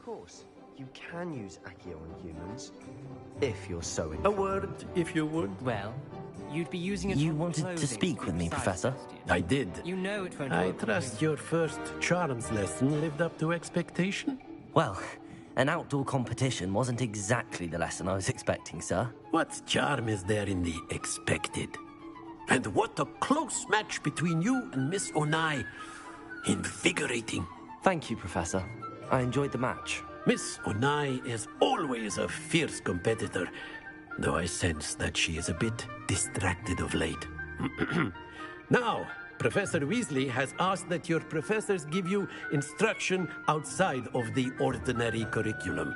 course, you can use Accio on humans, if you're so A inclined. word, if you would. Well, you'd be using it. You wanted to speak with me, Professor? I did. You know it won't I work. trust your first charms lesson lived up to expectation? Well, an outdoor competition wasn't exactly the lesson I was expecting, sir. What charm is there in the expected? And what a close match between you and Miss Onai. Invigorating. Thank you, Professor. I enjoyed the match. Miss Onai is always a fierce competitor, though I sense that she is a bit distracted of late. Now, Professor Weasley has asked that your professors give you instruction outside of the ordinary curriculum.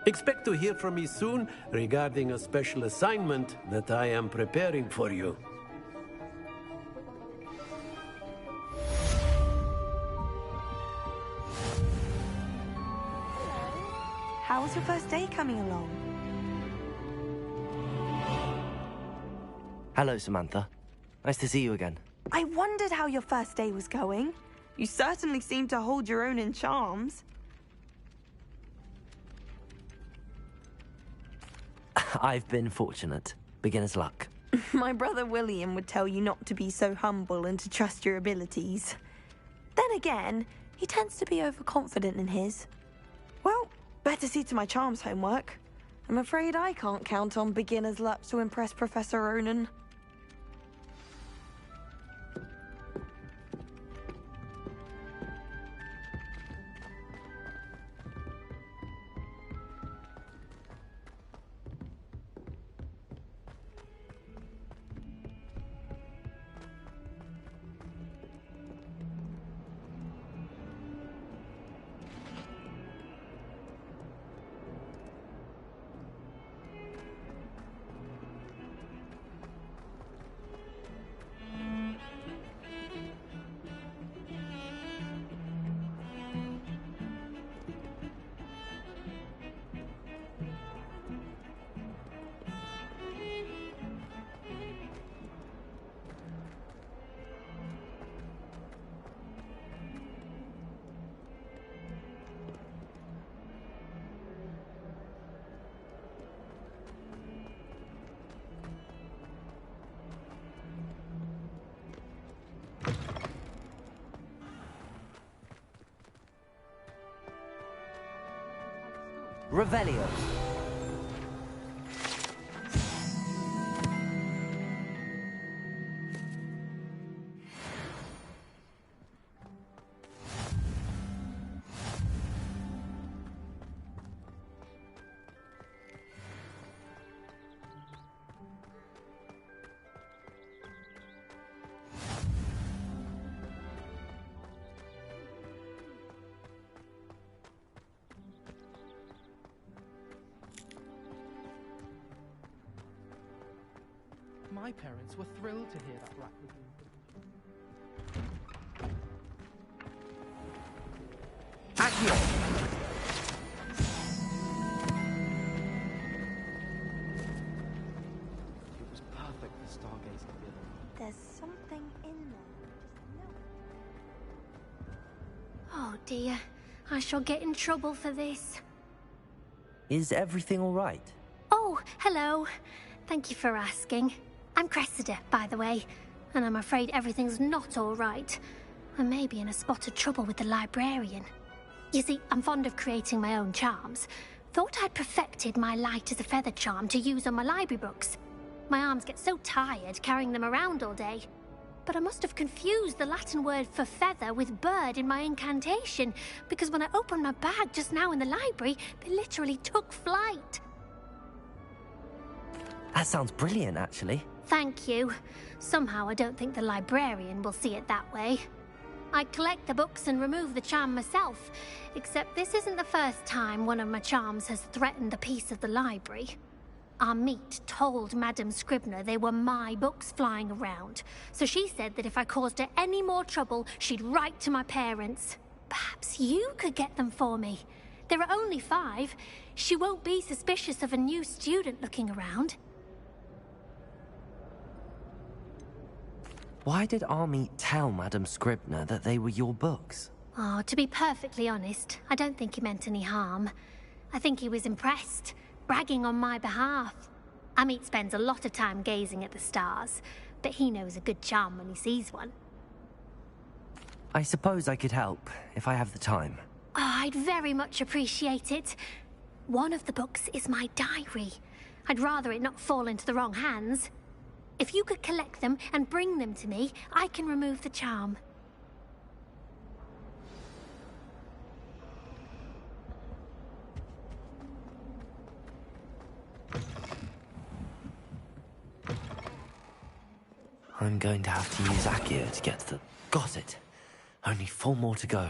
Expect to hear from me soon regarding a special assignment that I am preparing for you. How's your first day coming along? Hello, Samantha. Nice to see you again. I wondered how your first day was going. You certainly seem to hold your own in charms. I've been fortunate. Beginner's luck. My brother William would tell you not to be so humble and to trust your abilities. Then again, he tends to be overconfident in his. Well, better see to my charms homework. I'm afraid I can't count on beginner's luck to impress Professor Ronan. Revelio. My parents were thrilled to hear that Black Lagoon. Accio! It was perfect for stargazing together. There's something in there. Oh dear, I shall get in trouble for this. Is everything all right? Oh, hello. Thank you for asking. I'm Cressida, by the way, and I'm afraid everything's not all right. I may be in a spot of trouble with the librarian. You see, I'm fond of creating my own charms. Thought I'd perfected my light as a feather charm to use on my library books. My arms get so tired carrying them around all day. But I must have confused the Latin word for feather with bird in my incantation, because when I opened my bag just now in the library, they literally took flight. That sounds brilliant, actually. Thank you. Somehow I don't think the librarian will see it that way. I collect the books and remove the charm myself, except this isn't the first time one of my charms has threatened the peace of the library. Our meet told Madame Scribner they were my books flying around, so she said that if I caused her any more trouble, she'd write to my parents. Perhaps you could get them for me. There are only 5. She won't be suspicious of a new student looking around. Why did Army tell Madame Scribner that they were your books? Oh, to be perfectly honest, I don't think he meant any harm. I think he was impressed, bragging on my behalf. Amit spends a lot of time gazing at the stars, but he knows a good charm when he sees one. I suppose I could help, if I have the time. Oh, I'd very much appreciate it. One of the books is my diary. I'd rather it not fall into the wrong hands. If you could collect them and bring them to me, I can remove the charm. I'm going to have to use Accio to get to the... Got it. Only 4 more to go.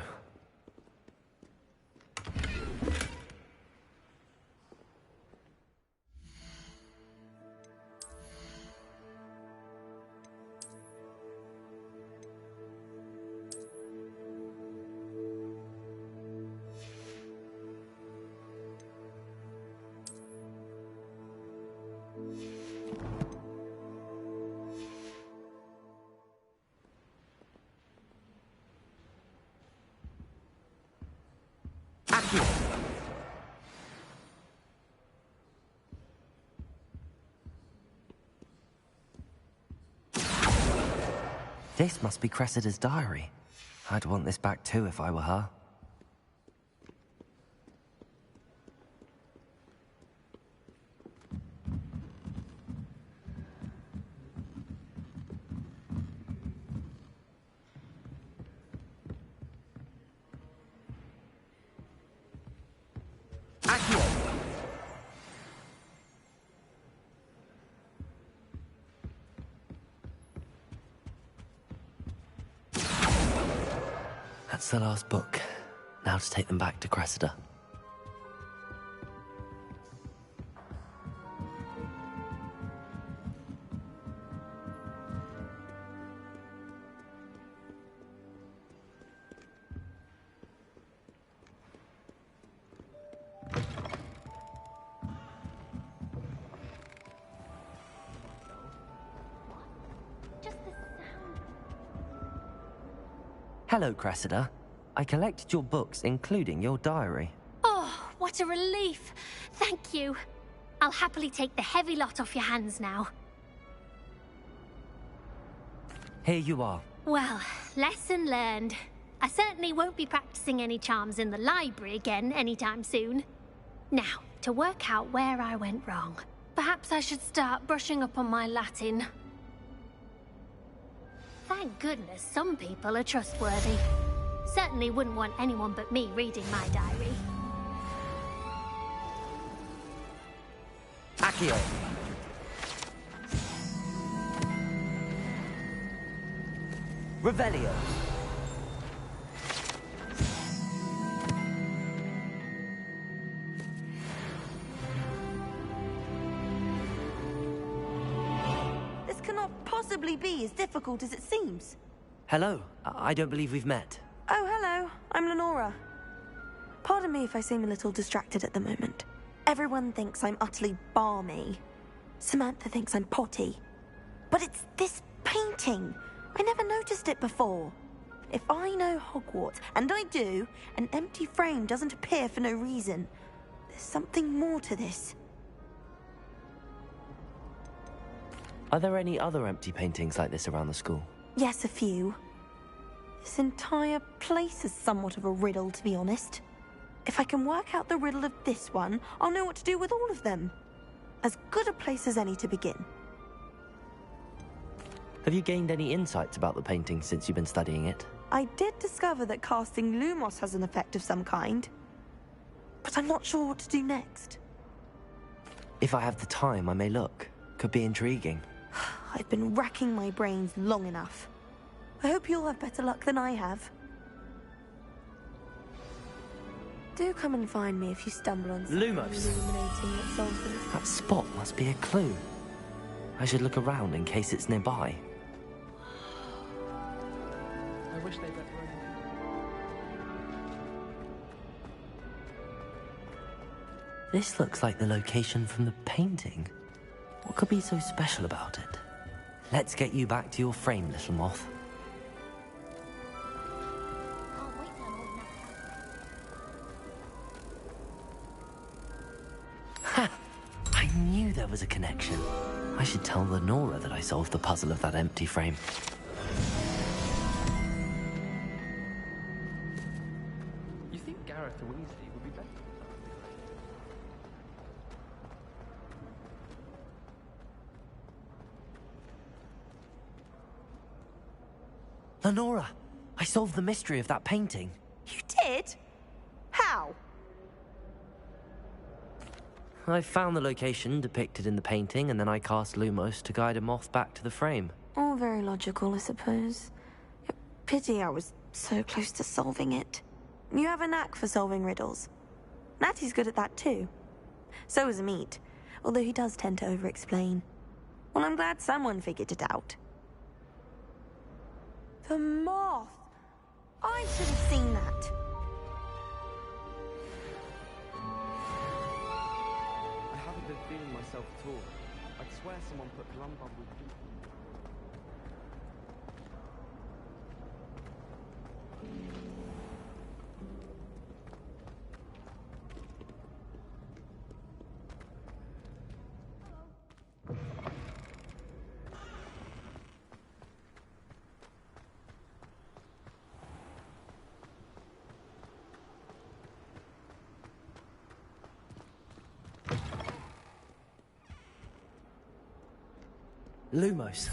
This must be Cressida's diary. I'd want this back too if I were her. That's the last book. Now to take them back to Cressida. Hello, Cressida. I collected your books, including your diary. Oh, what a relief. Thank you. I'll happily take the heavy lot off your hands now. Here you are. Well, lesson learned. I certainly won't be practicing any charms in the library again anytime soon. Now, to work out where I went wrong. Perhaps I should start brushing up on my Latin. Thank goodness some people are trustworthy. Certainly wouldn't want anyone but me reading my diary. Accio. Revelio. This cannot possibly be as difficult as it seems. Hello. I don't believe we've met. Oh, hello. I'm Lenora. Pardon me if I seem a little distracted at the moment. Everyone thinks I'm utterly balmy. Samantha thinks I'm potty. But it's this painting. I never noticed it before. If I know Hogwarts, and I do, an empty frame doesn't appear for no reason. There's something more to this. Are there any other empty paintings like this around the school? Yes, a few. This entire place is somewhat of a riddle, to be honest. If I can work out the riddle of this one, I'll know what to do with all of them. As good a place as any to begin. Have you gained any insights about the painting since you've been studying it? I did discover that casting Lumos has an effect of some kind. But I'm not sure what to do next. If I have the time, I may look. Could be intriguing. I've been racking my brains long enough. I hope you'll have better luck than I have. Do come and find me if you stumble on something Lumos. illuminating that solves the... That spot must be a clue. I should look around in case it's nearby. I wish they'd let her in. This looks like the location from the painting. What could be so special about it? Let's get you back to your frame, little moth. I'll wait till knew there was a connection. I should tell Lenora that I solved the puzzle of that empty frame. You think Gareth Weasley would be better? Lenora, I solved the mystery of that painting. You did? How? I found the location depicted in the painting, and then I cast Lumos to guide a moth back to the frame. All very logical, I suppose. Pity I was so close to solving it. You have a knack for solving riddles. Natty's good at that too. So is Amit, although he does tend to over-explain. Well, I'm glad someone figured it out. The moth! I should have seen that. I haven't been feeling myself at all. I'd swear someone put Glumbum with people. Lumos.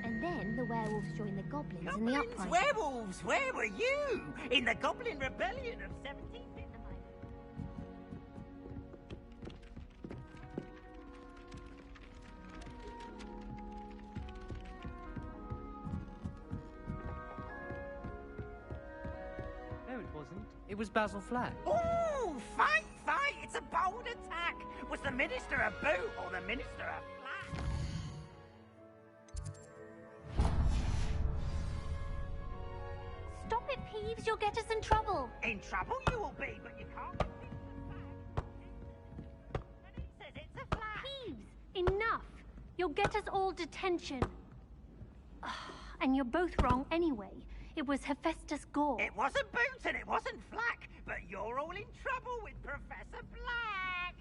And then the werewolves joined the goblins in the uprising. Werewolves, where were you? In the Goblin Rebellion of 17... No, it wasn't. It was Basil Flack. Ooh, fight, fight! It's a bold attack! Was the Minister a boot or the Minister a flat? Stop it, Peeves! You'll get us in trouble! In trouble you will be, but you can't resist the flag. And it says it's a flag. Peeves! Enough! You'll get us all detention. And you're both wrong anyway. It was Hephaestus Gore. It wasn't Boot and it wasn't Flack, but you're all in trouble with Professor Black.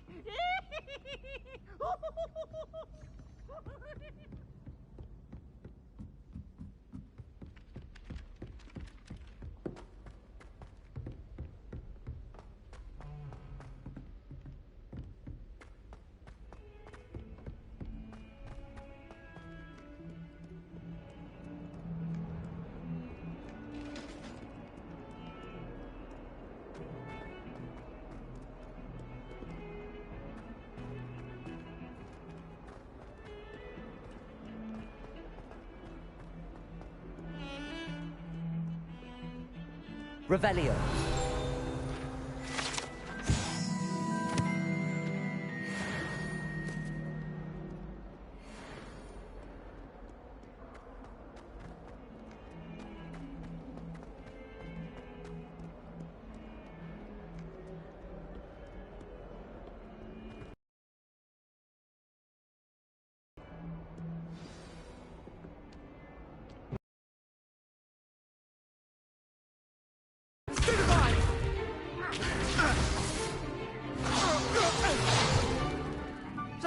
Revelio.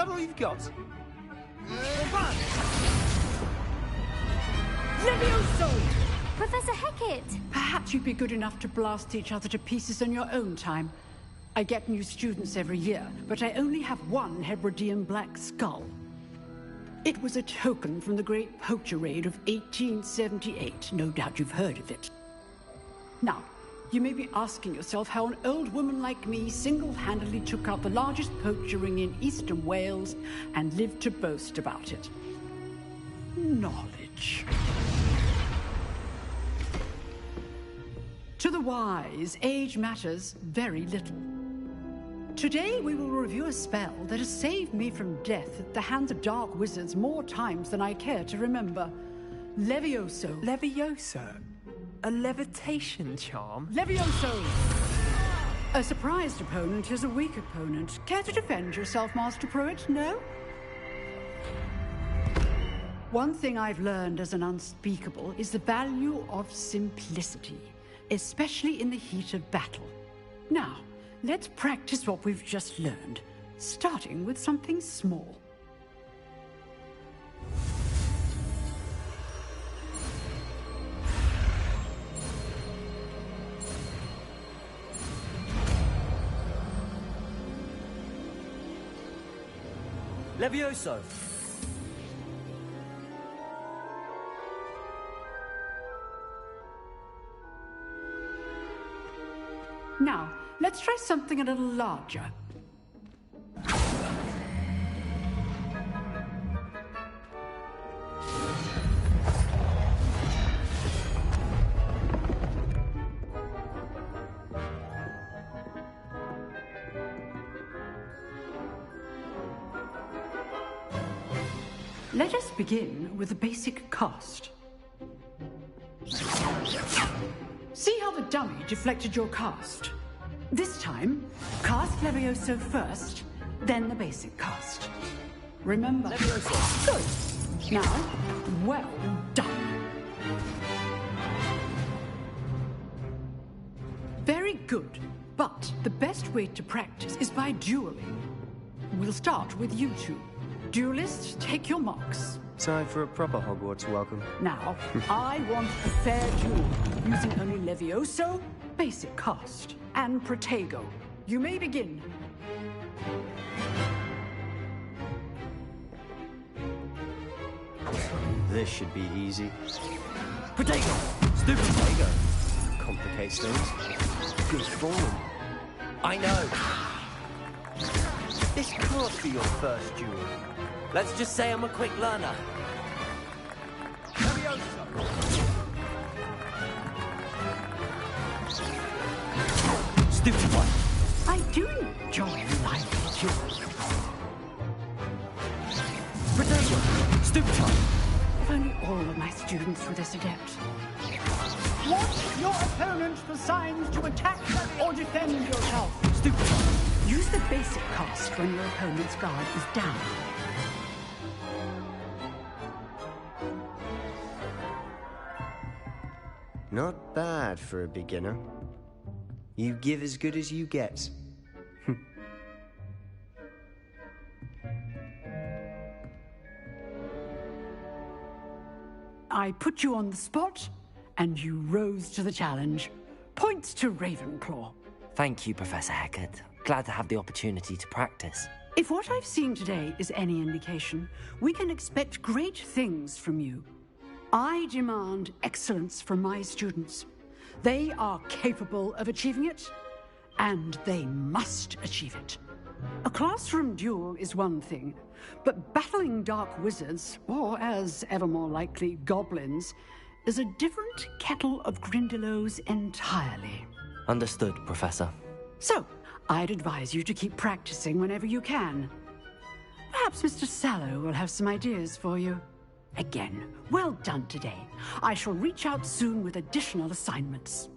that all you've got? Levioso! Professor Hecat! Perhaps you'd be good enough to blast each other to pieces in your own time. I get new students every year, but I only have one Hebridean black skull. It was a token from the Great Poacher Raid of 1878. No doubt you've heard of it. Now, you may be asking yourself how an old woman like me single-handedly took out the largest poacher ring in eastern Wales and lived to boast about it. Knowledge. To the wise, age matters very little. Today we will review a spell that has saved me from death at the hands of dark wizards more times than I care to remember. Levioso. Levioso? A levitation charm? Levioso! A surprised opponent is a weak opponent. Care to defend yourself, Master Pruitt? No? One thing I've learned as an unspeakable is the value of simplicity, especially in the heat of battle. Now, let's practice what we've just learned, starting with something small. Levioso! Now, let's try something a little larger. Let us begin with the basic cast. See how the dummy deflected your cast? This time, cast Levioso first, then the basic cast. Remember? Levioso. Good. Now, well done. Very good. But the best way to practice is by dueling. We'll start with you two. Duelists, take your marks. Time for a proper Hogwarts welcome. Now, I want a fair duel, using only Levioso, basic cast, and Protego. You may begin. This should be easy. Protego! Stupid Protego! Complicates things. Good form. I know! This can't be your first duel. Let's just say I'm a quick learner. Stupid one. I do enjoy lively duels. Protego! Stupid one. If only all of my students were this adept. Watch your opponent for signs to attack or defend yourself. Stupid one. Use the basic cast when your opponent's guard is down. Not bad for a beginner. You give as good as you get. I put you on the spot, and you rose to the challenge. Points to Ravenclaw. Thank you, Professor Hecat. Glad to have the opportunity to practice. If what I've seen today is any indication, we can expect great things from you. I demand excellence from my students. They are capable of achieving it, and they must achieve it. A classroom duel is one thing, but battling dark wizards, or as ever more likely, goblins, is a different kettle of Grindylows entirely. Understood, Professor. So, I'd advise you to keep practicing whenever you can. Perhaps Mr. Sallow will have some ideas for you. Again, well done today. I shall reach out soon with additional assignments.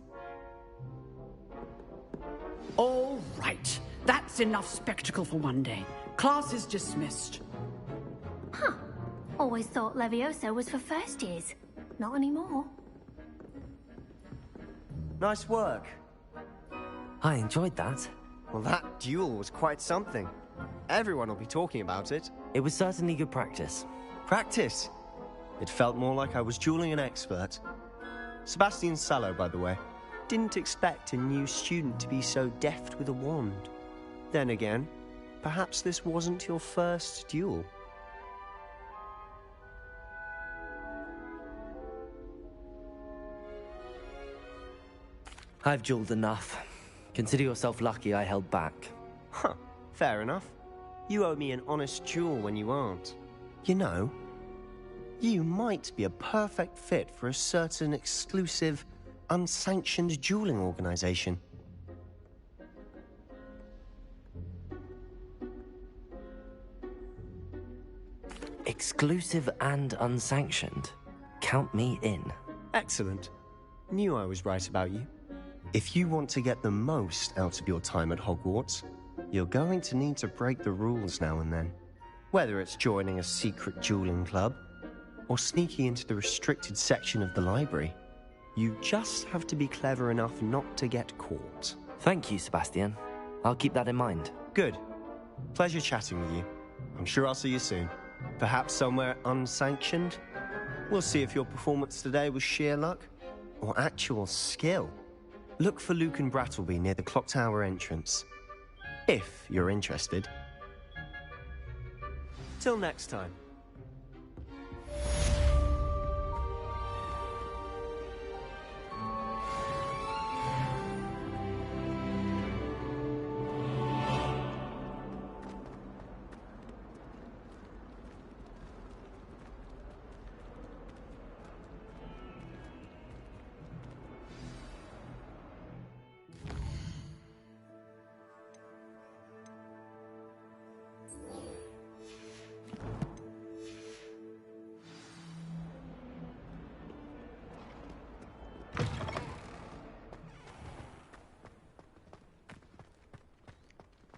All right. That's enough spectacle for one day. Class is dismissed. Huh. Always thought Levioso was for first years. Not anymore. Nice work. I enjoyed that. Well, that duel was quite something. Everyone will be talking about it. It was certainly good practice. Practice? It felt more like I was dueling an expert. Sebastian Sallow, by the way. Didn't expect a new student to be so deft with a wand. Then again, perhaps this wasn't your first duel. I've dueled enough. Consider yourself lucky I held back. Huh, fair enough. You owe me an honest duel when you aren't. You know, you might be a perfect fit for a certain exclusive, unsanctioned dueling organization. Exclusive and unsanctioned. Count me in. Excellent. Knew I was right about you. If you want to get the most out of your time at Hogwarts, you're going to need to break the rules now and then. Whether it's joining a secret dueling club, or sneaking into the restricted section of the library, you just have to be clever enough not to get caught. Thank you, Sebastian. I'll keep that in mind. Good. Pleasure chatting with you. I'm sure I'll see you soon. Perhaps somewhere unsanctioned? We'll see if your performance today was sheer luck, or actual skill. Look for Luke and Brattleby near the clock tower entrance. If you're interested. Till next time.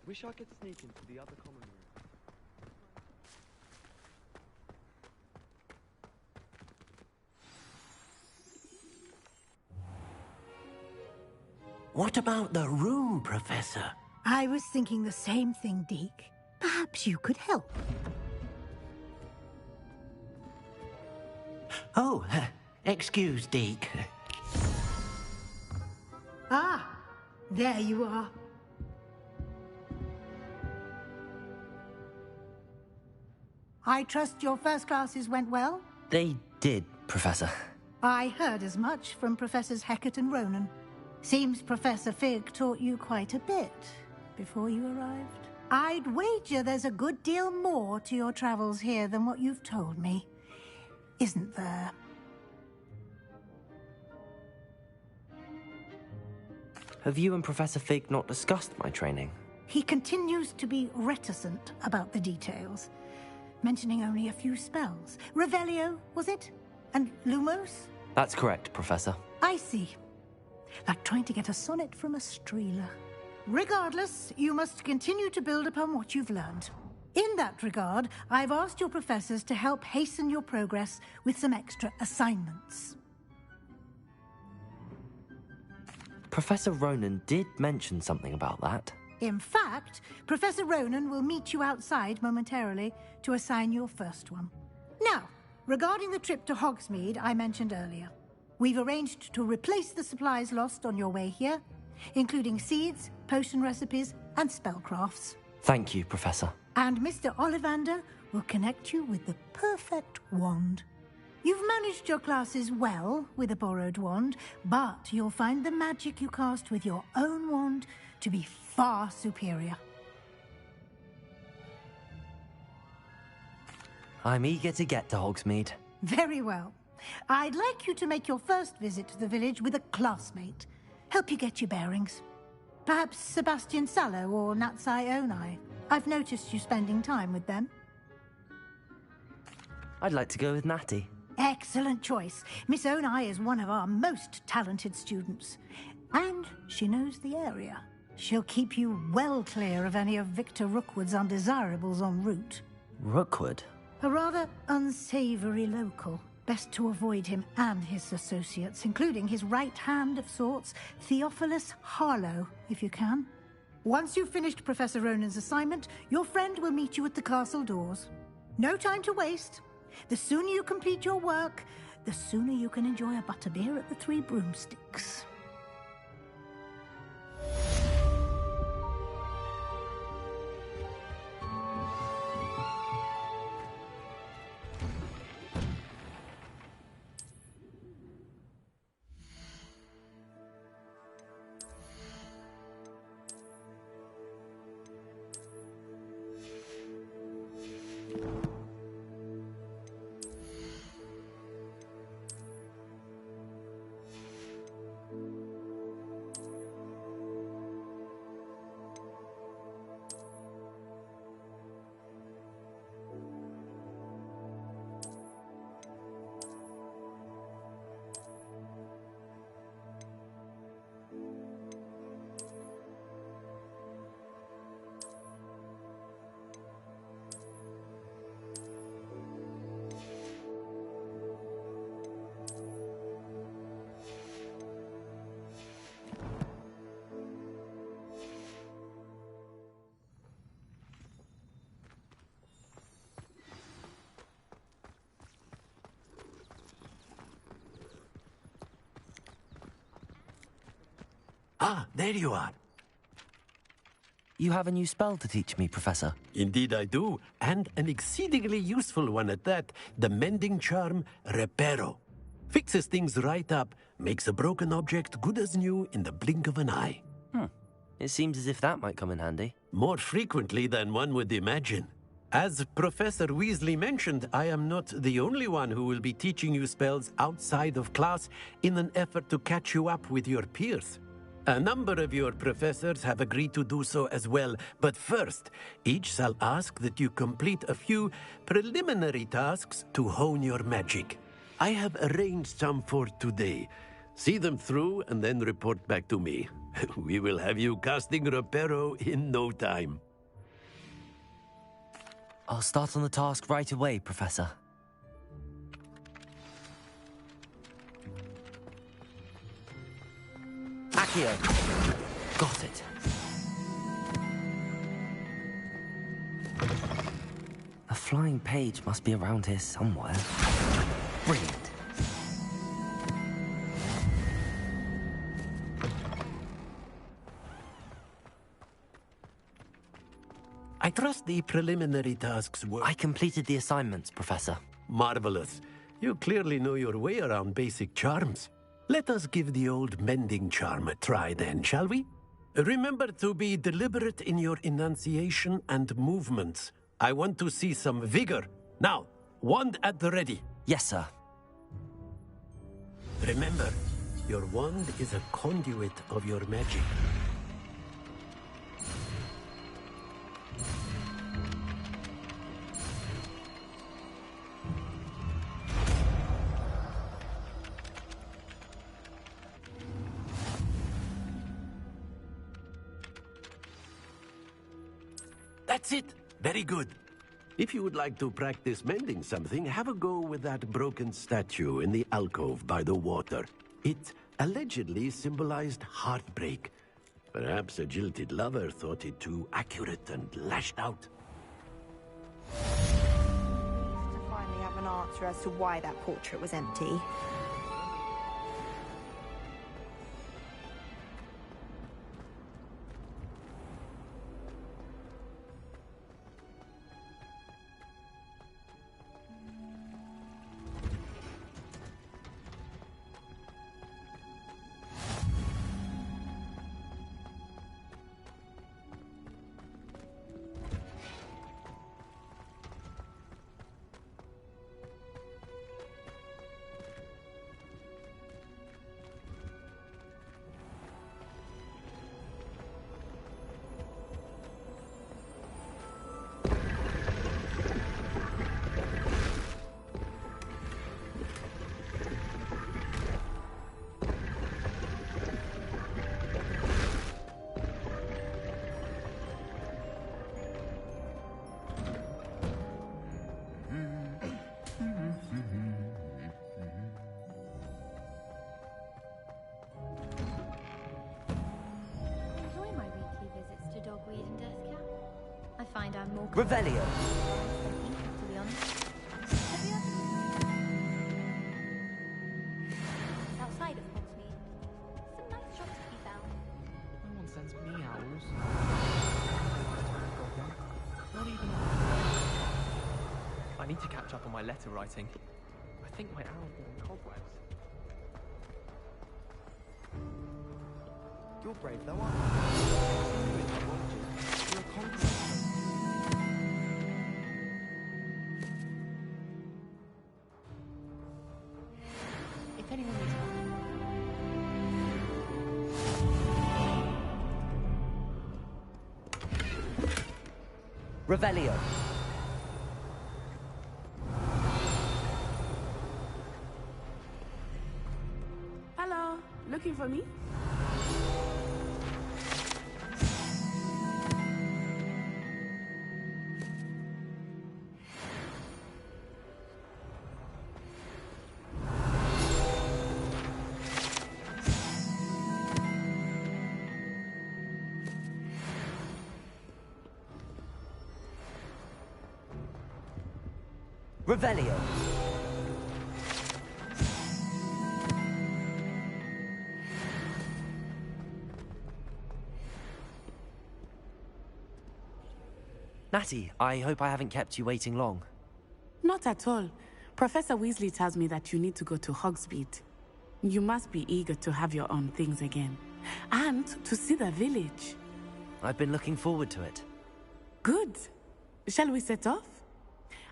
Wish I could sneak into the other common room. What about the room, Professor? I was thinking the same thing, Deke. Perhaps you could help. Oh, excuse, Deke. Ah, there you are. I trust your first classes went well? They did, Professor. I heard as much from Professors Hecat and Ronan. Seems Professor Fig taught you quite a bit before you arrived. I'd wager there's a good deal more to your travels here than what you've told me. Isn't there? Have you and Professor Fig not discussed my training? He continues to be reticent about the details, mentioning only a few spells. Revelio, was it? And Lumos? That's correct, Professor. I see. Like trying to get a sonnet from a streeler. Regardless, you must continue to build upon what you've learned. In that regard, I've asked your professors to help hasten your progress with some extra assignments. Professor Ronan did mention something about that. In fact, Professor Ronan will meet you outside momentarily to assign your first one. Now, regarding the trip to Hogsmeade I mentioned earlier, we've arranged to replace the supplies lost on your way here, including seeds, potion recipes, and spellcrafts. Thank you, Professor. And Mr. Ollivander will connect you with the perfect wand. You've managed your classes well with a borrowed wand, but you'll find the magic you cast with your own wand to be far superior. I'm eager to get to Hogsmeade. Very well. I'd like you to make your first visit to the village with a classmate. Help you get your bearings. Perhaps Sebastian Sallow or Natsai Onai. I've noticed you spending time with them. I'd like to go with Natty. Excellent choice. Miss Onai is one of our most talented students. And she knows the area. She'll keep you well clear of any of Victor Rookwood's undesirables en route. Rookwood? A rather unsavory local. Best to avoid him and his associates, including his right hand of sorts, Theophilus Harlow, if you can. Once you've finished Professor Ronan's assignment, your friend will meet you at the castle doors. No time to waste. The sooner you complete your work, the sooner you can enjoy a butterbeer at the Three Broomsticks. Ah, there you are. You have a new spell to teach me, Professor. Indeed I do, and an exceedingly useful one at that. The mending charm, Reparo. Fixes things right up, makes a broken object good as new in the blink of an eye. It seems as if that might come in handy. More frequently than one would imagine. As Professor Weasley mentioned, I am not the only one who will be teaching you spells outside of class in an effort to catch you up with your peers. A number of your professors have agreed to do so as well, but first, each shall ask that you complete a few preliminary tasks to hone your magic. I have arranged some for today. See them through and then report back to me. We will have you casting Reparo in no time. I'll start on the task right away, Professor. Accio! Got it. A flying page must be around here somewhere. Brilliant. I trust the preliminary tasks were... I completed the assignments, Professor. Marvelous. You clearly know your way around basic charms. Let us give the old mending charm a try then, shall we? Remember to be deliberate in your enunciation and movements. I want to see some vigor. Now, wand at the ready. Yes, sir. Remember, your wand is a conduit of your magic. That's it. Very good. If you would like to practice mending something, have a go with that broken statue in the alcove by the water. It allegedly symbolized heartbreak. Perhaps a jilted lover thought it too accurate and lashed out. To finally have an answer as to why that portrait was empty. find I'm more Revelio. to be honest. Have you ever... Outside of Hogsmeade, some nice shops to be found. No one sends me owls. Not even. I need to catch up on my letter writing. I think my owl's been cobwebs. You're brave though, aren't you? You're a conqueror. If anyone needs help. Revelio. Hello, looking for me? Revelio. Natty, I hope I haven't kept you waiting long. Not at all. Professor Weasley tells me that you need to go to Hogsmeade. You must be eager to have your own things again. And to see the village. I've been looking forward to it. Good. Shall we set off?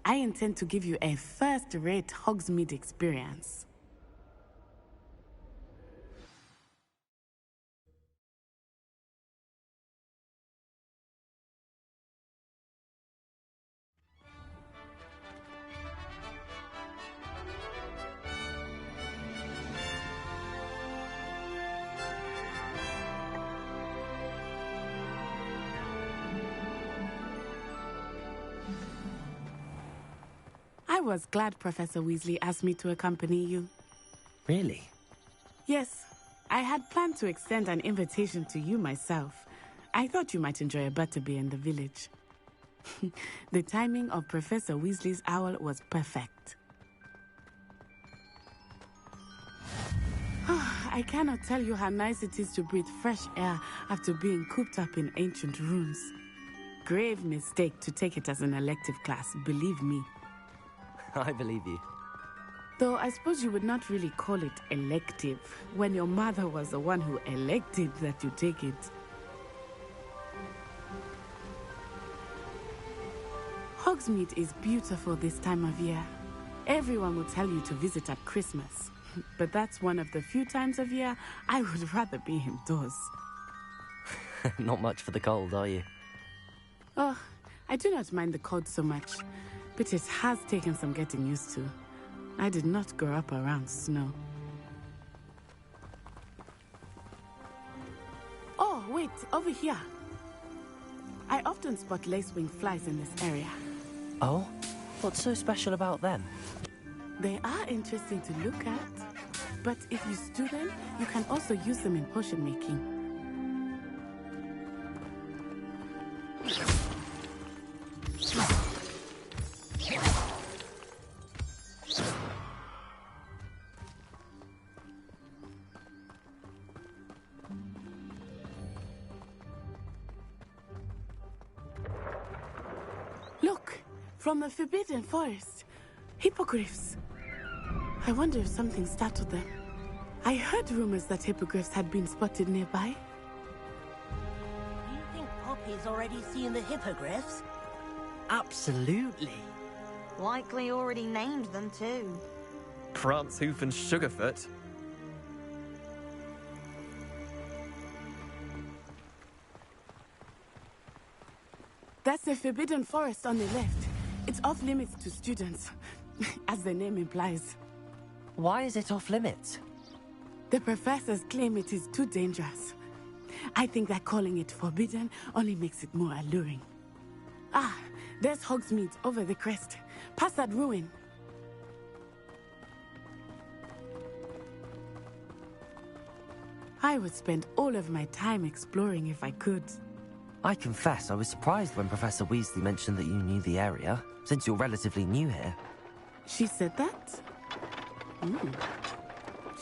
I intend to give you a first-rate Hogsmeade experience. I was glad Professor Weasley asked me to accompany you. Really? Yes, I had planned to extend an invitation to you myself. I thought you might enjoy a butterbeer in the village. The timing of Professor Weasley's owl was perfect. I cannot tell you how nice it is to breathe fresh air after being cooped up in ancient ruins. Grave mistake to take it as an elective class, believe me. I believe you. Though I suppose you would not really call it elective when your mother was the one who elected that you take it. Hogsmeade is beautiful this time of year. Everyone will tell you to visit at Christmas. But that's one of the few times of year I would rather be indoors. Not much for the cold, are you? Oh, I do not mind the cold so much, but it has taken some getting used to. I did not grow up around snow. Oh, wait, over here. I often spot lacewing flies in this area. Oh? What's so special about them? They are interesting to look at, but if you stew them, you can also use them in potion making. Look, from the Forbidden Forest, hippogriffs. I wonder if something startled them. I heard rumors that hippogriffs had been spotted nearby. Do you think Poppy's already seen the hippogriffs? Absolutely. Likely already named them too. Prance, Hoof, and Sugarfoot. That's the Forbidden Forest on the left. It's off limits to students, as the name implies. Why is it off limits? The professors claim it is too dangerous. I think that calling it forbidden only makes it more alluring. Ah, there's Hogsmeade over the crest. Past that ruin. I would spend all of my time exploring if I could. I confess I was surprised when Professor Weasley mentioned that you knew the area, since you're relatively new here. She said that?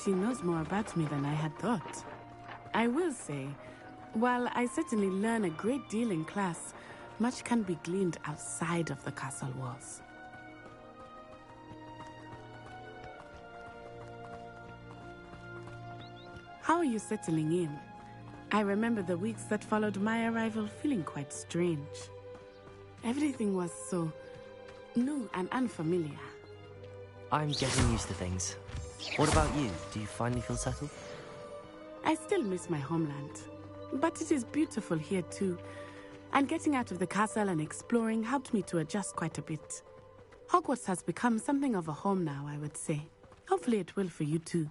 She knows more about me than I had thought. I will say, while I certainly learn a great deal in class, much can be gleaned outside of the castle walls. How are you settling in? I remember the weeks that followed my arrival feeling quite strange. Everything was so new and unfamiliar. I'm getting used to things. What about you? Do you finally feel settled? I still miss my homeland, but it is beautiful here too. And getting out of the castle and exploring helped me to adjust quite a bit. Hogwarts has become something of a home now, I would say. Hopefully it will for you too.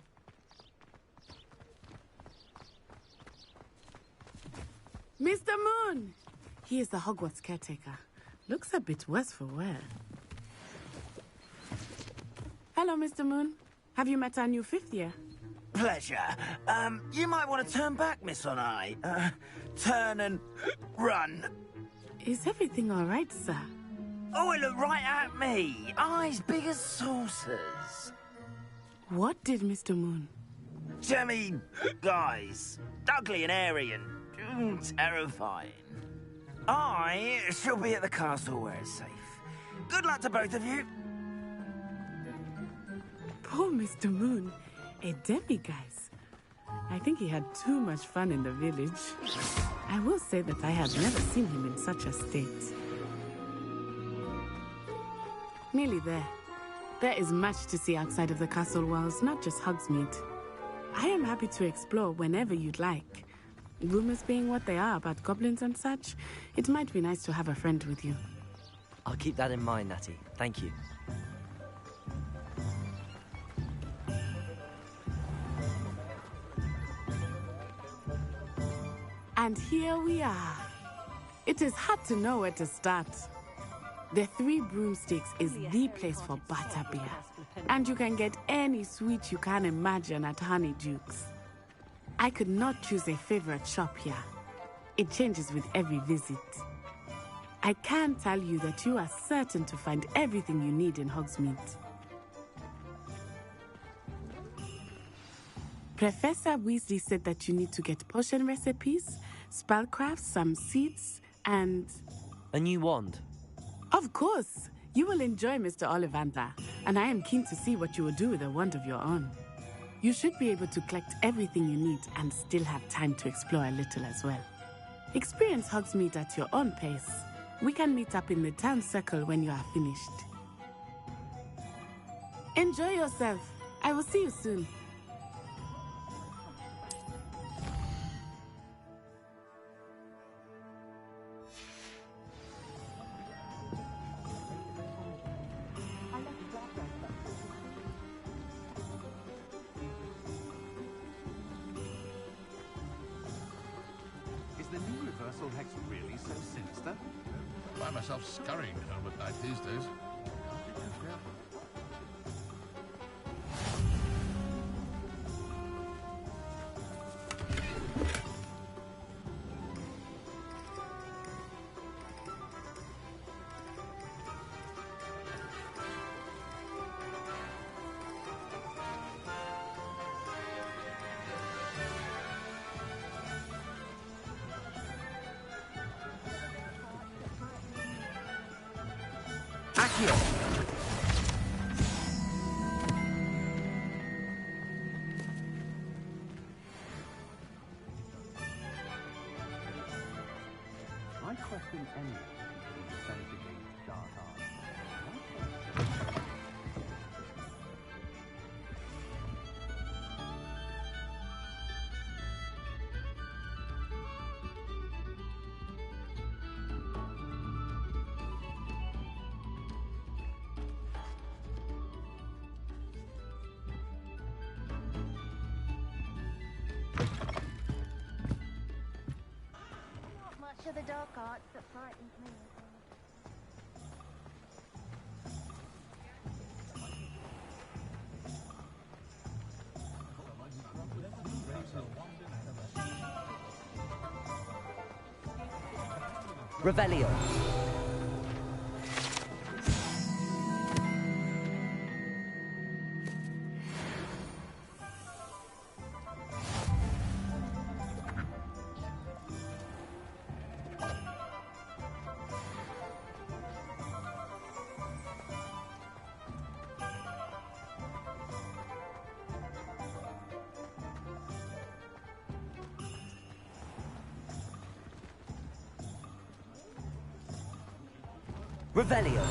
Mr. Moon! He is the Hogwarts caretaker. Looks a bit worse for wear. Hello, Mr. Moon. Have you met our new 5th year? Pleasure. You might want to turn back, Miss Onai. Turn and run. Is everything all right, sir? Oh, it looked right at me. Eyes big as saucers. What did Mr. Moon? Jemmy, guys. Ugly and airy and terrifying. I shall be at the castle where it's safe. Good luck to both of you. Poor Mr. Moon. A demiguise. I think he had too much fun in the village. I will say that I had never seen him in such a state. Nearly there. There is much to see outside of the castle walls, not just Hogsmeade. I am happy to explore whenever you'd like. Rumors being what they are about goblins and such, it might be nice to have a friend with you. I'll keep that in mind, Natty. Thank you. And here we are. It is hard to know where to start. The Three Broomsticks is the place for butterbeer. And you can get any sweet you can imagine at Honeydukes. I could not choose a favorite shop here. It changes with every visit. I can tell you that you are certain to find everything you need in Hogsmeade. Professor Weasley said that you need to get potion recipes, spellcrafts, some seeds, and... a new wand? Of course! You will enjoy Mr. Ollivander, and I am keen to see what you will do with a wand of your own. You should be able to collect everything you need and still have time to explore a little as well. Experience Hogsmeade at your own pace. We can meet up in the town circle when you are finished. Enjoy yourself. I will see you soon. Is the new reversal hex really so sinister? I find myself scurrying home at night these days. I question anyone who defends against dark arts. Not much of the dark arts that frightens me. Revelio. Revelio.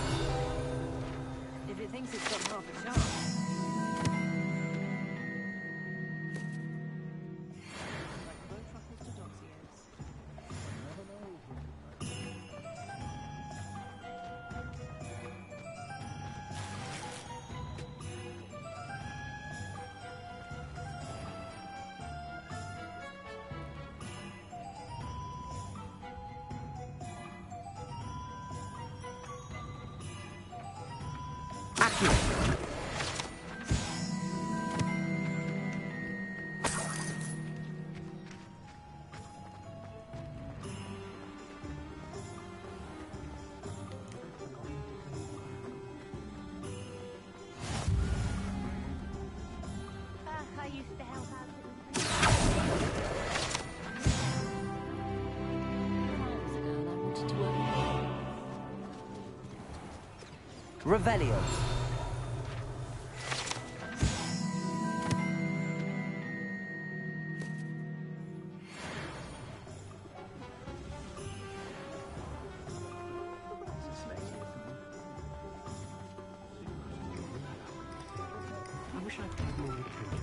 If it thinks it's got half a chance. I used to help out. Revelio. I wish I'd paid more attention.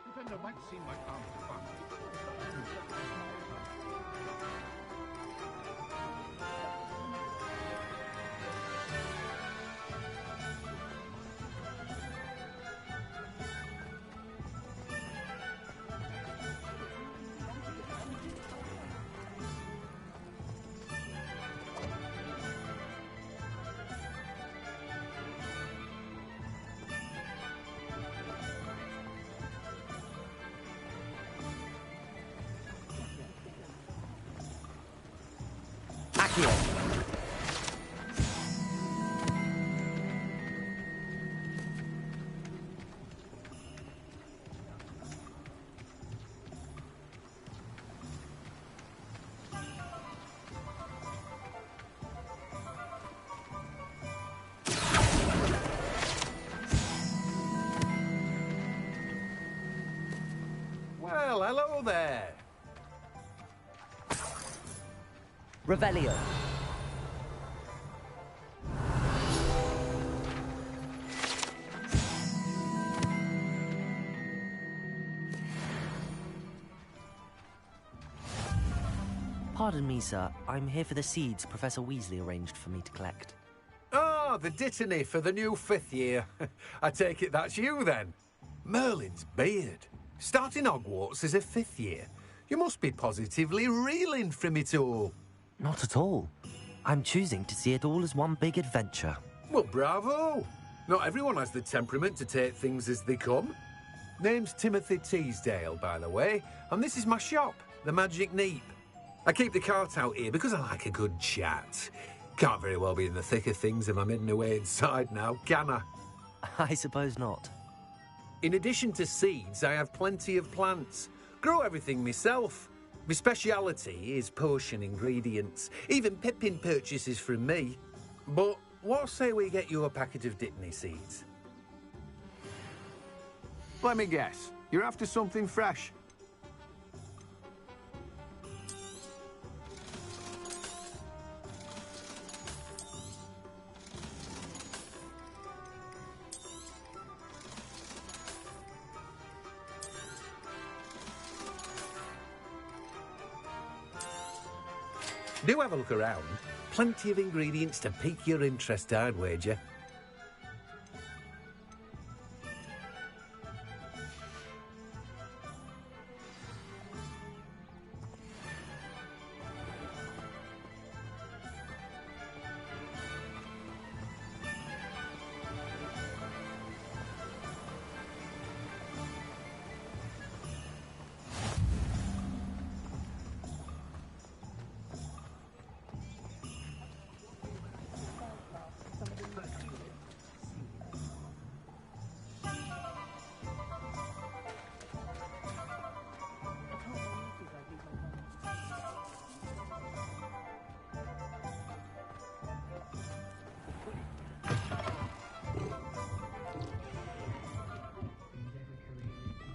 Defender might seem like armed fun. Accio. Well, hello there. Revelio. Pardon me, sir. I'm here for the seeds Professor Weasley arranged for me to collect. Ah, the dittany for the new 5th year. I take it that's you, then. Merlin's beard. Starting Hogwarts as a 5th year. You must be positively reeling from it all. Not at all. I'm choosing to see it all as one big adventure. Well, bravo. Not everyone has the temperament to take things as they come. Name's Timothy Teasdale, by the way, and this is my shop, the Magic Neep. I keep the cart out here because I like a good chat. Can't very well be in the thick of things if I'm hidden away inside now, can I? I suppose not. In addition to seeds, I have plenty of plants. Grow everything myself. My speciality is potion ingredients. Even Pippin purchases from me. But what say we get you a packet of Dittany seeds? Let me guess. You're after something fresh. Do have a look around. Plenty of ingredients to pique your interest, I'd wager.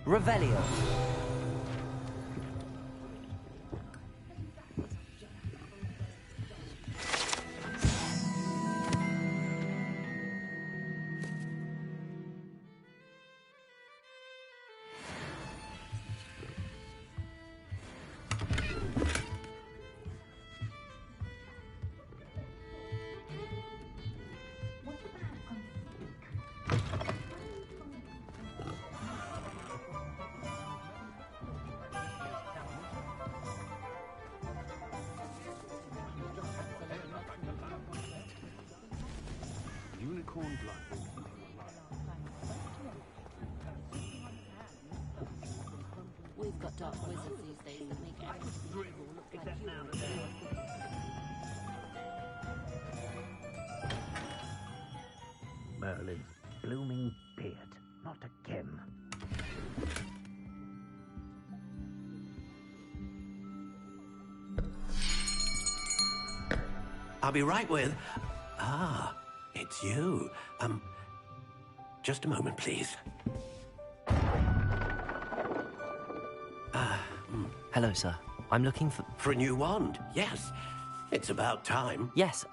Revelio. Unicorn blood. We've got dark wizards these days that make everything look like humans. Merlin's blooming beard. Not again. I'll be right with... Ah, it's you. Just a moment, please. Hello, sir. I'm looking for... For a new wand, yes. It's about time. Yes,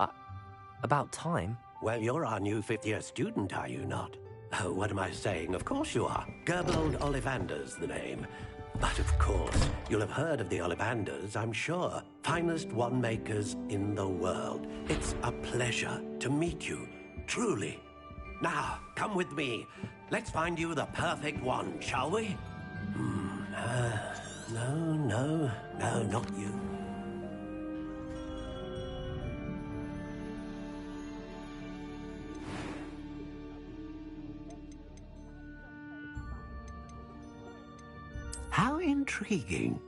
about time? Well, you're our new fifth-year student, are you not? Oh, what am I saying? Of course you are. Gerbold Ollivander's the name. But of course, you'll have heard of the Ollivanders, I'm sure. Finest wand makers in the world. It's a pleasure to meet you, truly. Now, come with me. Let's find you the perfect wand, shall we? No, not you. How intriguing.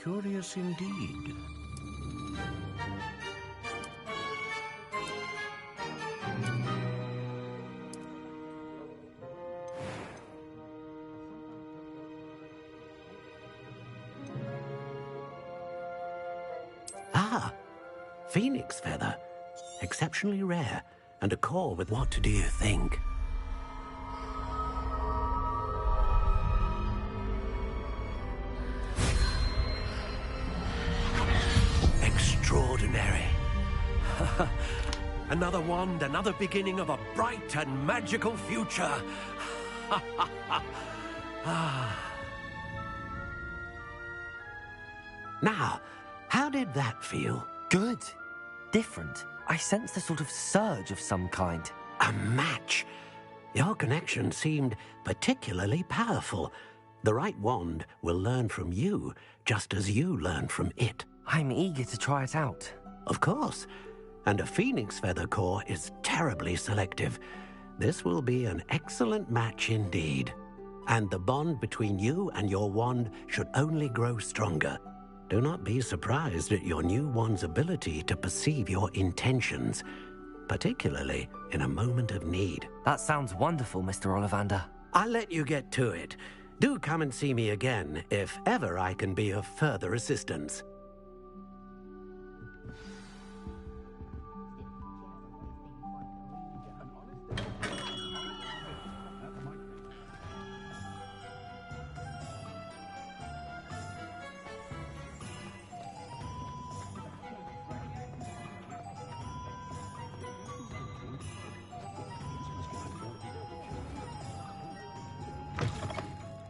Curious indeed. Ah, phoenix feather. Exceptionally rare. And a core with what do you think? Extraordinary. Another wand, another beginning of a bright and magical future. Now, how did that feel? Good. Different. I sensed a sort of surge of some kind. A match. Your connection seemed particularly powerful. The right wand will learn from you, just as you learn from it. I'm eager to try it out. Of course. And a phoenix feather core is terribly selective. This will be an excellent match indeed. And the bond between you and your wand should only grow stronger. Do not be surprised at your new wand's ability to perceive your intentions, particularly in a moment of need. That sounds wonderful, Mr. Ollivander. I'll let you get to it. Do come and see me again if ever I can be of further assistance.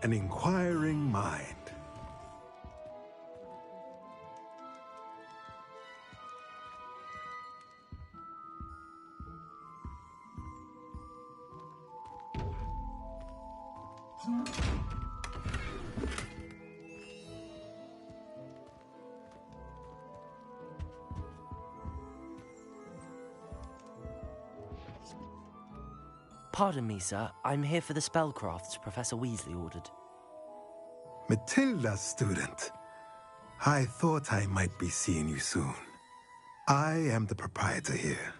An inquiring mind. Pardon me, sir. I'm here for the spellcrafts Professor Weasley ordered. Matilda's student. I thought I might be seeing you soon. I am the proprietor here.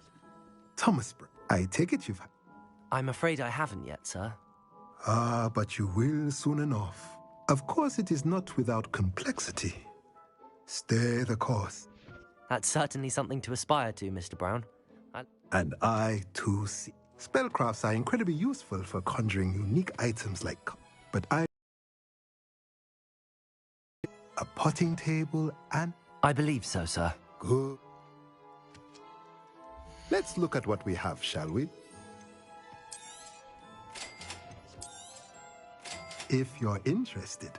Thomas, I take it you've... I'm afraid I haven't yet, sir. Ah, but you will soon enough. Of course, it is not without complexity. Stay the course. That's certainly something to aspire to, Mr. Brown. And I, too, see. Spellcrafts are incredibly useful for conjuring unique items like... But I... A potting table and... I believe so, sir. Good. Let's look at what we have, shall we? If you're interested,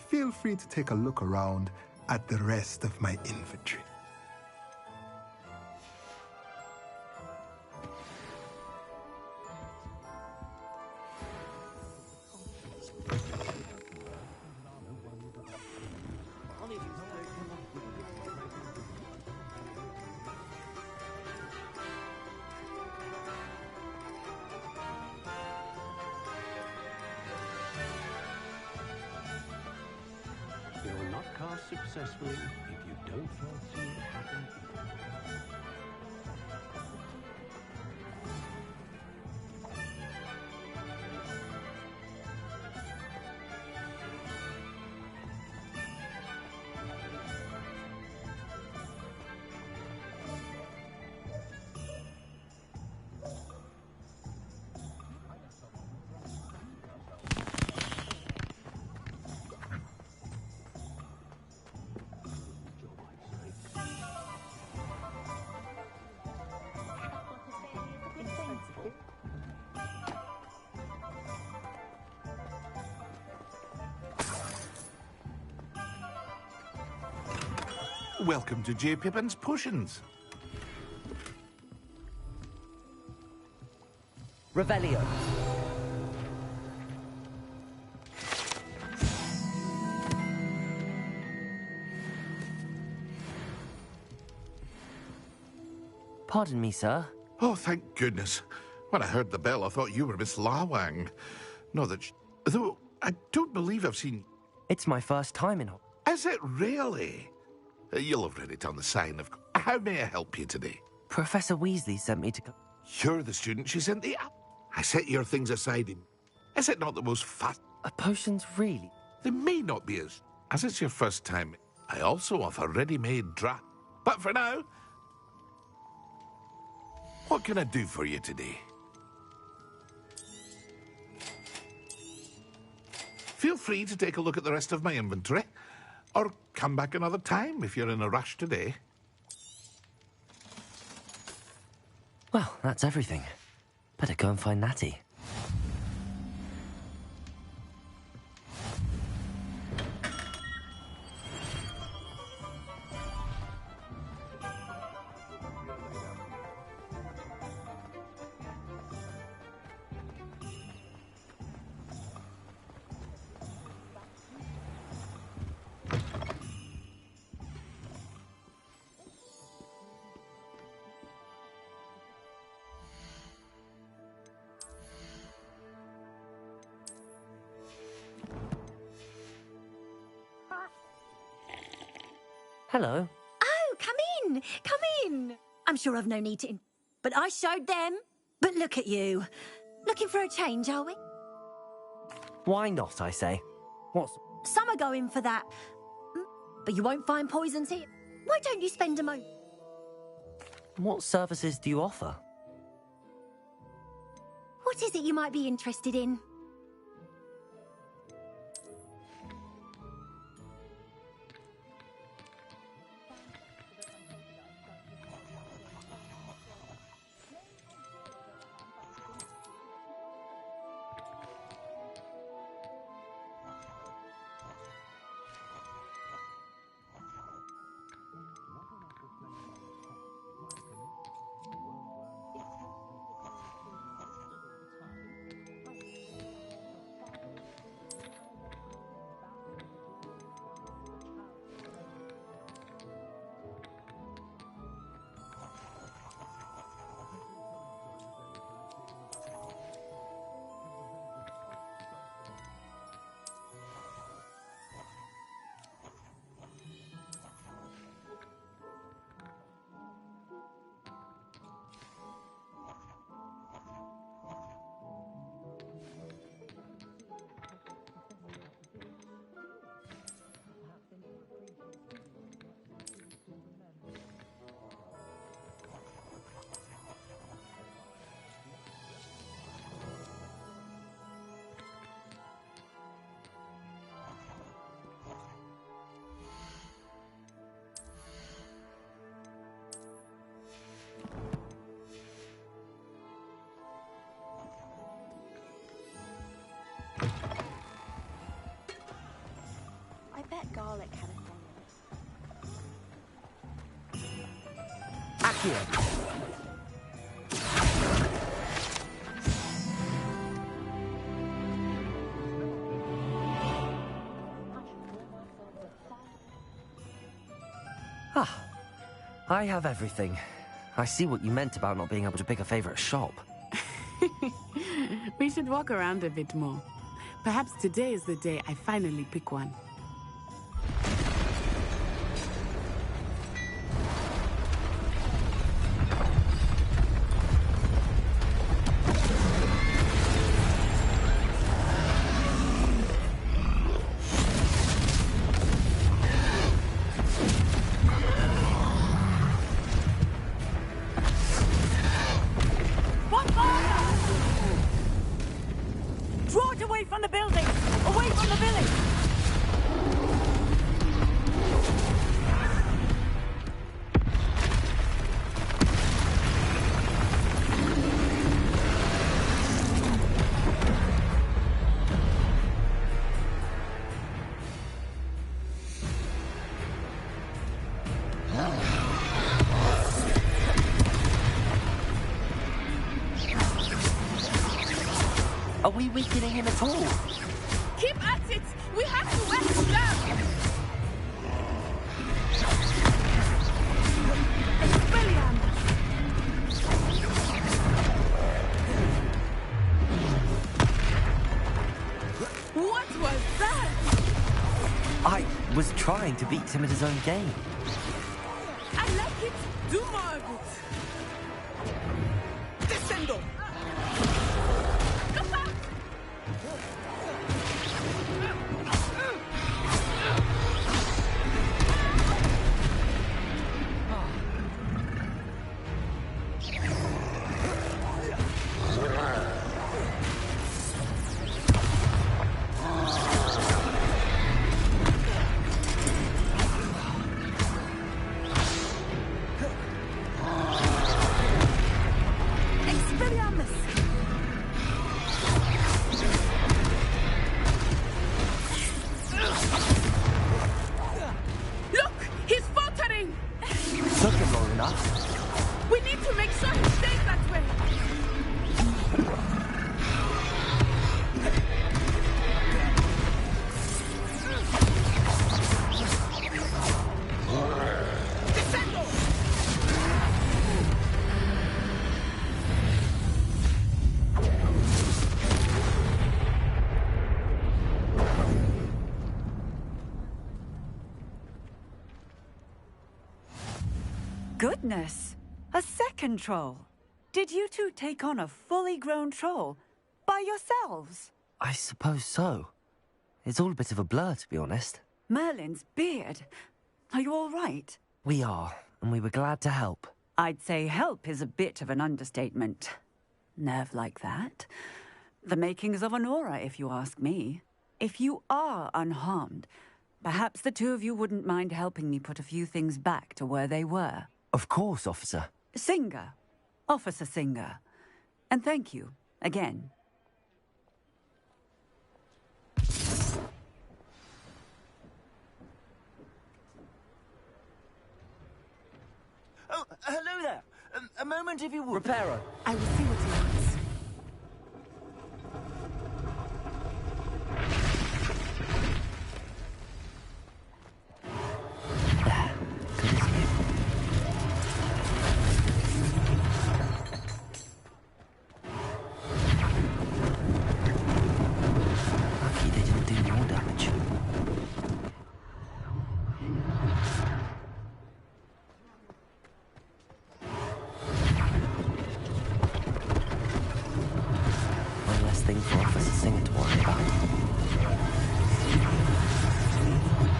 feel free to take a look around at the rest of my inventory. You'll not cast successfully if you don't foresee it happening. Welcome to J. Pippin's Potions. Revelio. Pardon me, sir. Oh, thank goodness. When I heard the bell, I thought you were Miss Lawang. No, though I don't believe I've seen... It's my first time in... Is it really? You'll have read it on the sign of... How may I help you today? Professor Weasley sent me to... You're the student she sent the... I set your things aside in... Is it not the most fast... Potions, really? They may not be as it's your first time, I also offer ready-made draft. But for now... What can I do for you today? Feel free to take a look at the rest of my inventory, or come back another time if you're in a rush today. Well, that's everything. Better go and find Natty. Hello. Oh, come in. Come in. I'm sure I've no need to... But I showed them. But look at you. Looking for a change, are we? Why not, I say? What's... Some are going for that. But you won't find poisons here. Why don't you spend a moment? What services do you offer? What is it you might be interested in? Dalek had a thing. Accio! Ah, I have everything. I see what you meant about not being able to pick a favorite shop. We should walk around a bit more. Perhaps today is the day I finally pick one. Draw it away from the building! Away from the village! Are we weakening him at all? Keep at it! We have to wear him down! William! What was that? I was trying to beat him at his own game. I like it! Do more of it! Descendo! Come back! Look! He's faltering! Took him long enough. We need to make sure he stays that way! Descendo! Goodness! A second troll! Did you two take on a fully grown troll? By yourselves? I suppose so. It's all a bit of a blur, to be honest. Merlin's beard. Are you all right? We are, and we were glad to help. I'd say help is a bit of an understatement. Nerve like that. The makings of an aura, if you ask me. If you are unharmed, perhaps the two of you wouldn't mind helping me put a few things back to where they were. Of course, officer. Singer. Officer Singer. And thank you, again. Oh, hello there. A moment, if you would. Reparo. I will see what he wants. Lucky they didn't do more damage. One less thing for Officer Singer to worry about.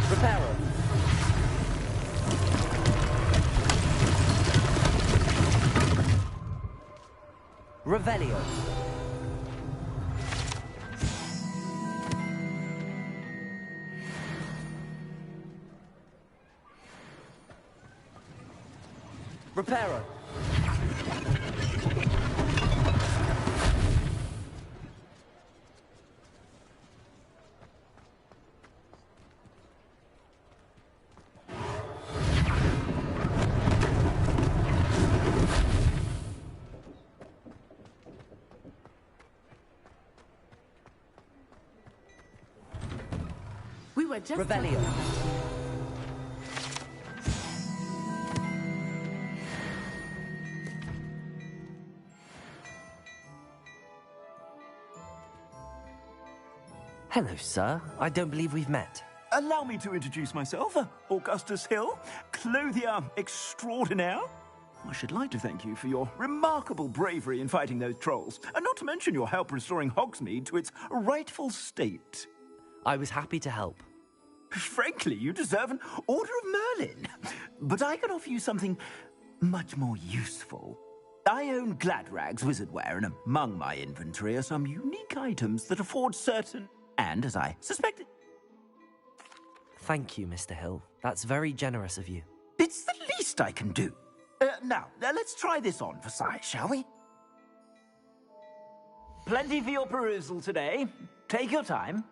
Reparo. Revelio. Reparo. We were just... Revelio. Hello, sir. I don't believe we've met. Allow me to introduce myself, Augustus Hill, clothier extraordinaire. I should like to thank you for your remarkable bravery in fighting those trolls, and not to mention your help restoring Hogsmeade to its rightful state. I was happy to help. Frankly, you deserve an Order of Merlin. But I can offer you something much more useful. I own Gladrag's wizardware, and among my inventory are some unique items that afford certain, and as I suspected... Thank you, Mr. Hill. That's very generous of you. It's the least I can do. Now, let's try this on for size, shall we? Plenty for your perusal today. Take your time.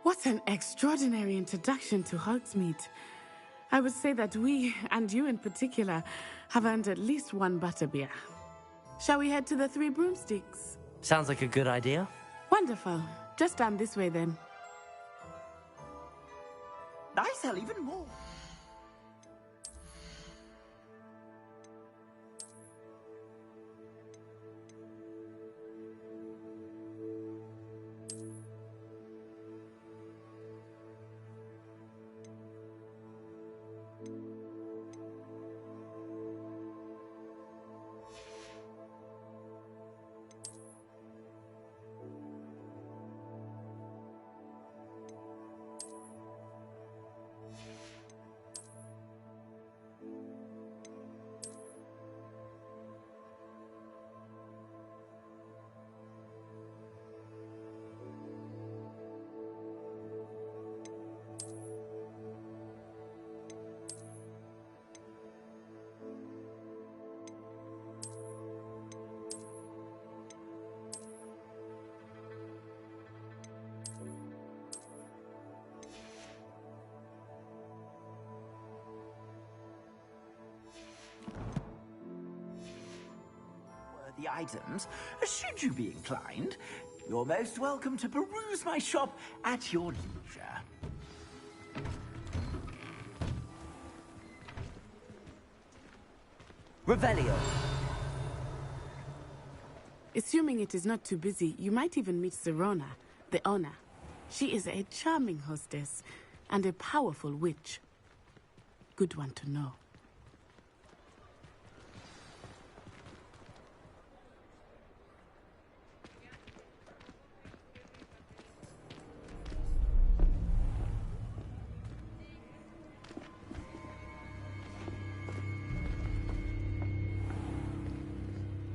What an extraordinary introduction to Hogsmeade. I would say that we, and you in particular, have earned at least one butterbeer. Shall we head to the Three Broomsticks? Sounds like a good idea. Wonderful. Just down this way then. I sell even more. The items, should you be inclined. You're most welcome to peruse my shop at your leisure. Revelio. Assuming it is not too busy, you might even meet Sirona, the owner. She is a charming hostess and a powerful witch. Good one to know.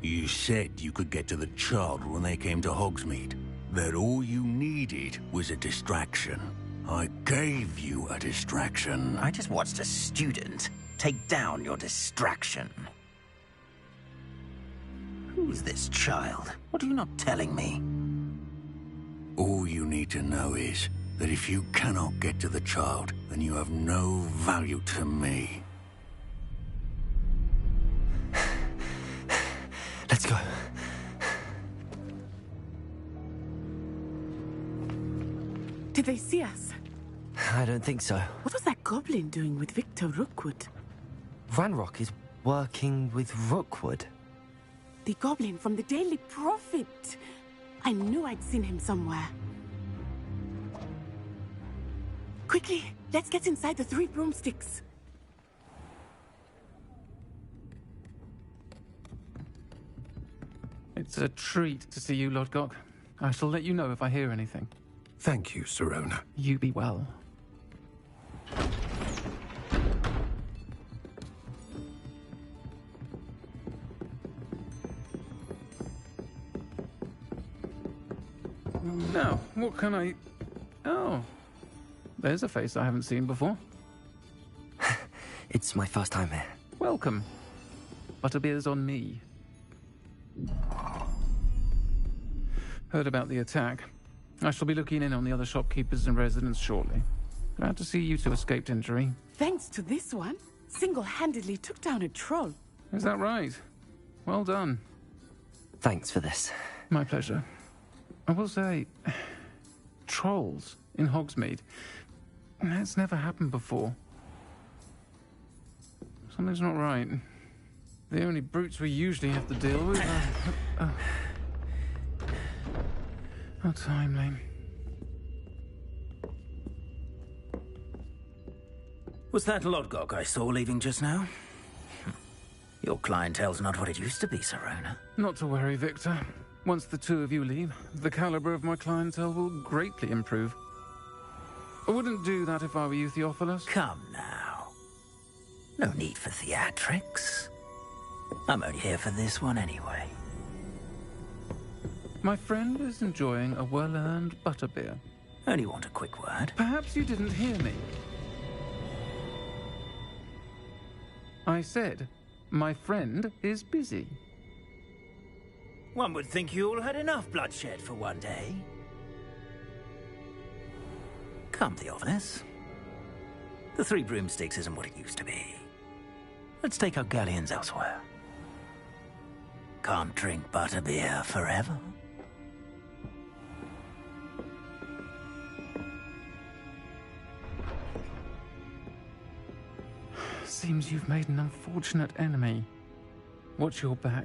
You said you could get to the child when they came to Hogsmeade. That all you needed was a distraction. I gave you a distraction. I just watched a student take down your distraction. Who's this child? What are you not telling me? All you need to know is that if you cannot get to the child, then you have no value to me. Let's go. Did they see us? I don't think so. What was that goblin doing with Victor Rookwood? Ranrock is working with Rookwood. The goblin from the Daily Prophet. I knew I'd seen him somewhere. Quickly, let's get inside the 3 broomsticks. It's a treat to see you, Lodgok. I shall let you know if I hear anything. Thank you, Sirona. You be well. Now, what can I... Oh, there's a face I haven't seen before. It's my first time here. Welcome. Butterbeer's on me. Heard about the attack. I shall be looking in on the other shopkeepers and residents shortly. Glad to see you two escaped injury. Thanks to this one, single-handedly took down a troll. Is that right? Well done. Thanks for this. My pleasure. I will say, trolls in Hogsmeade. That's never happened before. Something's not right. The only brutes we usually have to deal with are... How timely. Was that Lodgok I saw leaving just now? Your clientele's not what it used to be, Sirona. Not to worry, Victor. Once the 2 of you leave, the caliber of my clientele will greatly improve. I wouldn't do that if I were you, Theophilus. Come now. No need for theatrics. I'm only here for this one anyway. My friend is enjoying a well-earned butterbeer. Only want a quick word. Perhaps you didn't hear me. I said, my friend is busy. One would think you all had enough bloodshed for one day. Come, Theophilus. The 3 broomsticks isn't what it used to be. Let's take our galleons elsewhere. Can't drink butterbeer forever. Seems you've made an unfortunate enemy. Watch your back.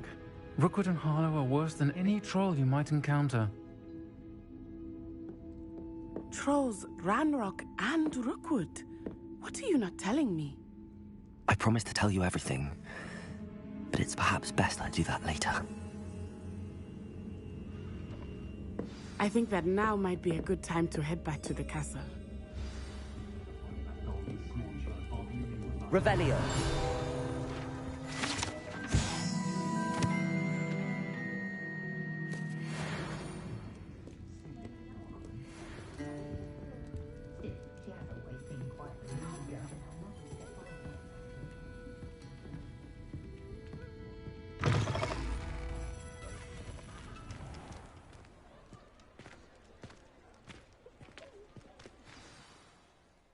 Rookwood and Harlow are worse than any troll you might encounter. Trolls, Ranrock, and Rookwood. What are you not telling me? I promised to tell you everything, but it's perhaps best I do that later. I think that now might be a good time to head back to the castle. Revelio.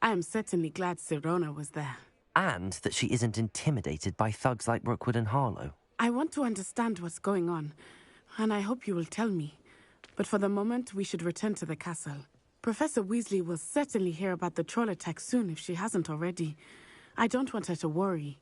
I am certainly glad Sirona was there. And that she isn't intimidated by thugs like Rookwood and Harlow. I want to understand what's going on, and I hope you will tell me. But for the moment, we should return to the castle. Professor Weasley will certainly hear about the troll attack soon if she hasn't already. I don't want her to worry.